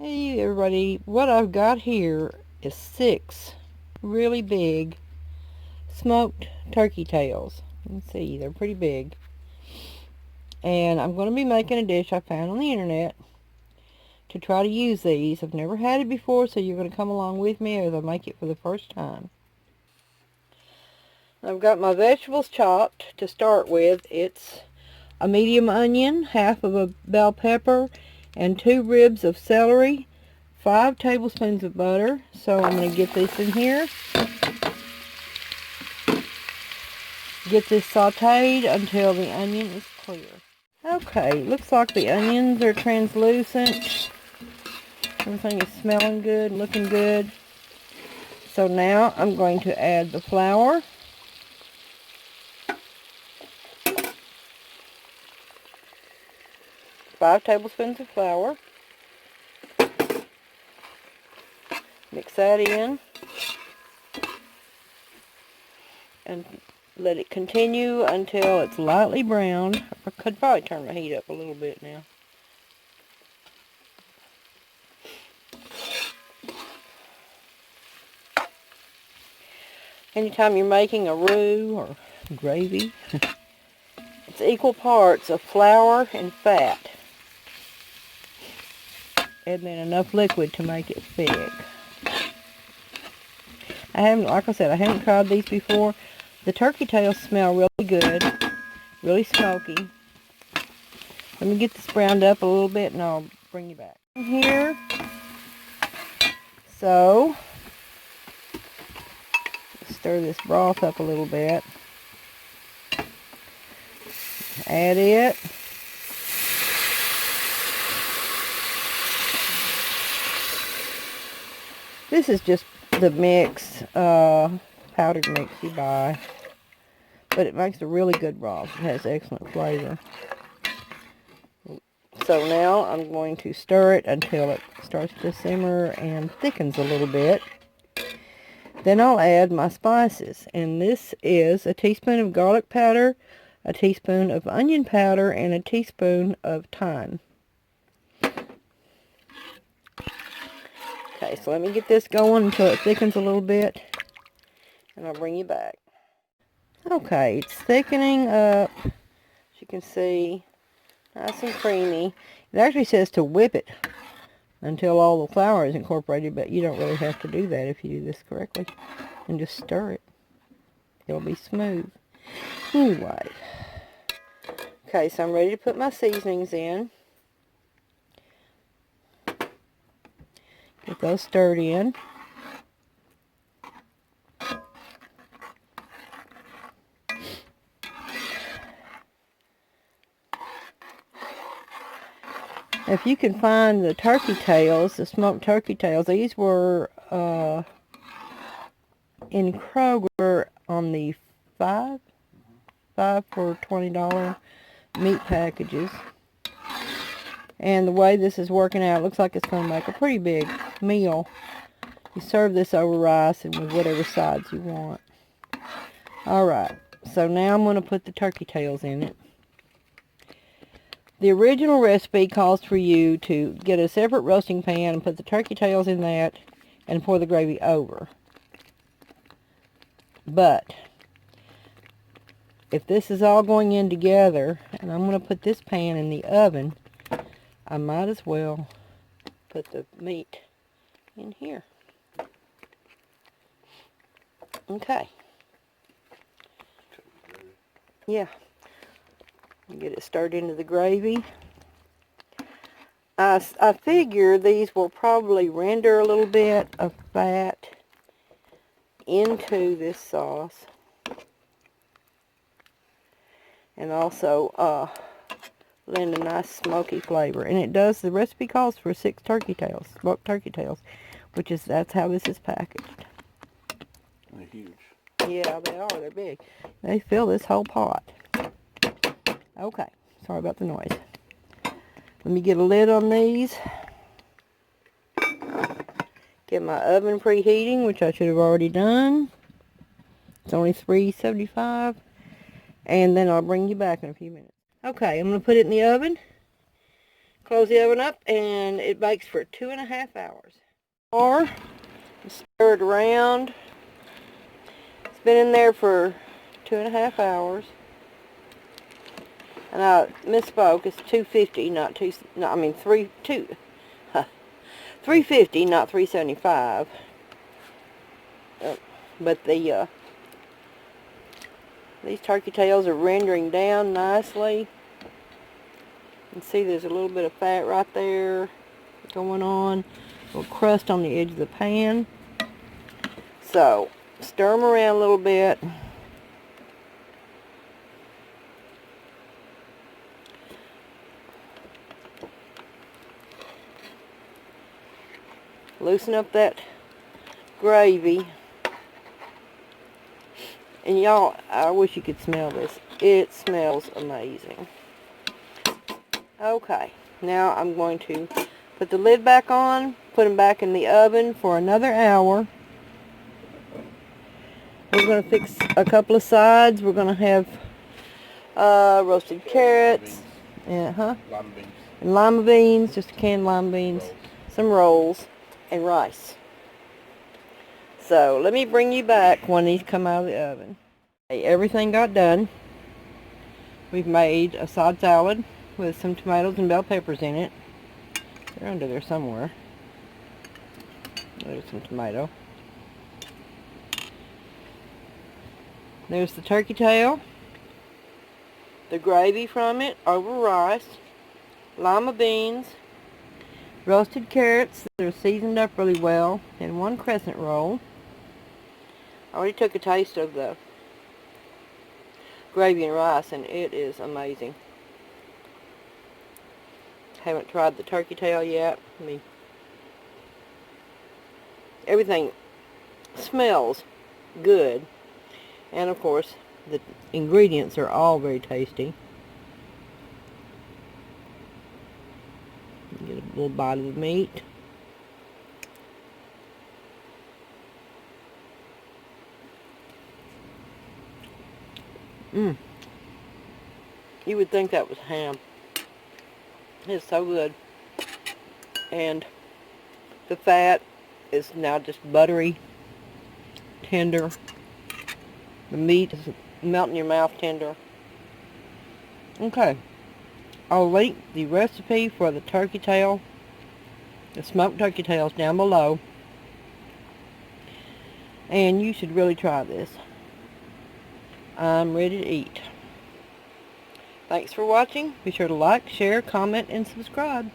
Hey everybody, what I've got here is 6 really big smoked turkey tails. Let's see, they're pretty big. And I'm going to be making a dish I found on the internet to try to use these. I've never had it before, so you're going to come along with me as I make it for the first time. I've got my vegetables chopped to start with. It's a medium onion, half of a bell pepper, and 2 ribs of celery, 5 tablespoons of butter. So I'm going to get this in here. Get this sauteed until the onion is clear. Okay, looks like the onions are translucent. Everything is smelling good, looking good. So now I'm going to add the flour. Five tablespoons of flour. Mix that in. And let it continue until it's lightly browned. I could probably turn my heat up a little bit now. Anytime you're making a roux or gravy, it's equal parts of flour and fat. And then enough liquid to make it thick. Like I said, I haven't tried these before. The turkey tails smell really good, really smoky. Let me get this browned up a little bit and I'll bring you back. Here. So, stir this broth up a little bit. Add it. This is just the mix, powdered mix you buy. But it makes a really good broth. It has excellent flavor. So now I'm going to stir it until it starts to simmer and thickens a little bit. Then I'll add my spices. And this is a teaspoon of garlic powder, a teaspoon of onion powder, and a teaspoon of thyme. Okay, so let me get this going until it thickens a little bit, and I'll bring you back. Okay, it's thickening up, as you can see, nice and creamy. It actually says to whip it until all the flour is incorporated, but you don't really have to do that if you do this correctly. And just stir it. It'll be smooth. Anyway. Okay, so I'm ready to put my seasonings in. Get those stirred in. If you can find the turkey tails, the smoked turkey tails, these were in Kroger on the 5 for $20 meat packages. And the way this is working out, it looks like it's going to make a pretty big meal. You serve this over rice and with whatever sides you want. Alright, so now I'm going to put the turkey tails in it. The original recipe calls for you to get a separate roasting pan and put the turkey tails in that and pour the gravy over. But if this is all going in together, and I'm going to put this pan in the oven, I might as well put the meat in here. Okay. Yeah. Get it stirred into the gravy. I figure these will probably render a little bit of fat into this sauce. And also lend a nice smoky flavor. And it does, the recipe calls for 6 turkey tails, smoked turkey tails, that's how this is packaged. They're huge. Yeah, they are. They're big. They fill this whole pot. Okay, sorry about the noise. Let me get a lid on these. Get my oven preheating, which I should have already done. It's only 375. And then I'll bring you back in a few minutes. Okay, I'm going to put it in the oven. Close the oven up, and it bakes for 2.5 hours. Or stir it around. It's been in there for 2.5 hours. And I misspoke. It's 250, not 350, not 375. But these turkey tails are rendering down nicely. You can see there's a little bit of fat right there going on. A little crust on the edge of the pan. So, stir them around a little bit. Loosen up that gravy. And y'all, I wish you could smell this. It smells amazing. Okay, now I'm going to put the lid back on, put them back in the oven for another hour. We're going to fix a couple of sides. We're going to have roasted carrots. Lima beans. And lima beans, just canned lima beans. Rolls. Some rolls, and rice. So, let me bring you back when these come out of the oven. Okay, everything got done. We've made a side salad with some tomatoes and bell peppers in it. They're under there somewhere. There's some tomato. There's the turkey tail, the gravy from it over rice, lima beans, roasted carrots that are seasoned up really well, and one crescent roll. I already took a taste of the gravy and rice, and it is amazing. Haven't tried the turkey tail yet. Everything smells good. And of course, the ingredients are all very tasty. Get a little bite of the meat. You would think that was ham. It's so good. And the fat is now just buttery, tender. The meat is melting in your mouth tender. Okay. I'll link the recipe for the turkey tail, the smoked turkey tails, down below. And you should really try this. I'm ready to eat. Thanks for watching. Be sure to like, share, comment, and subscribe.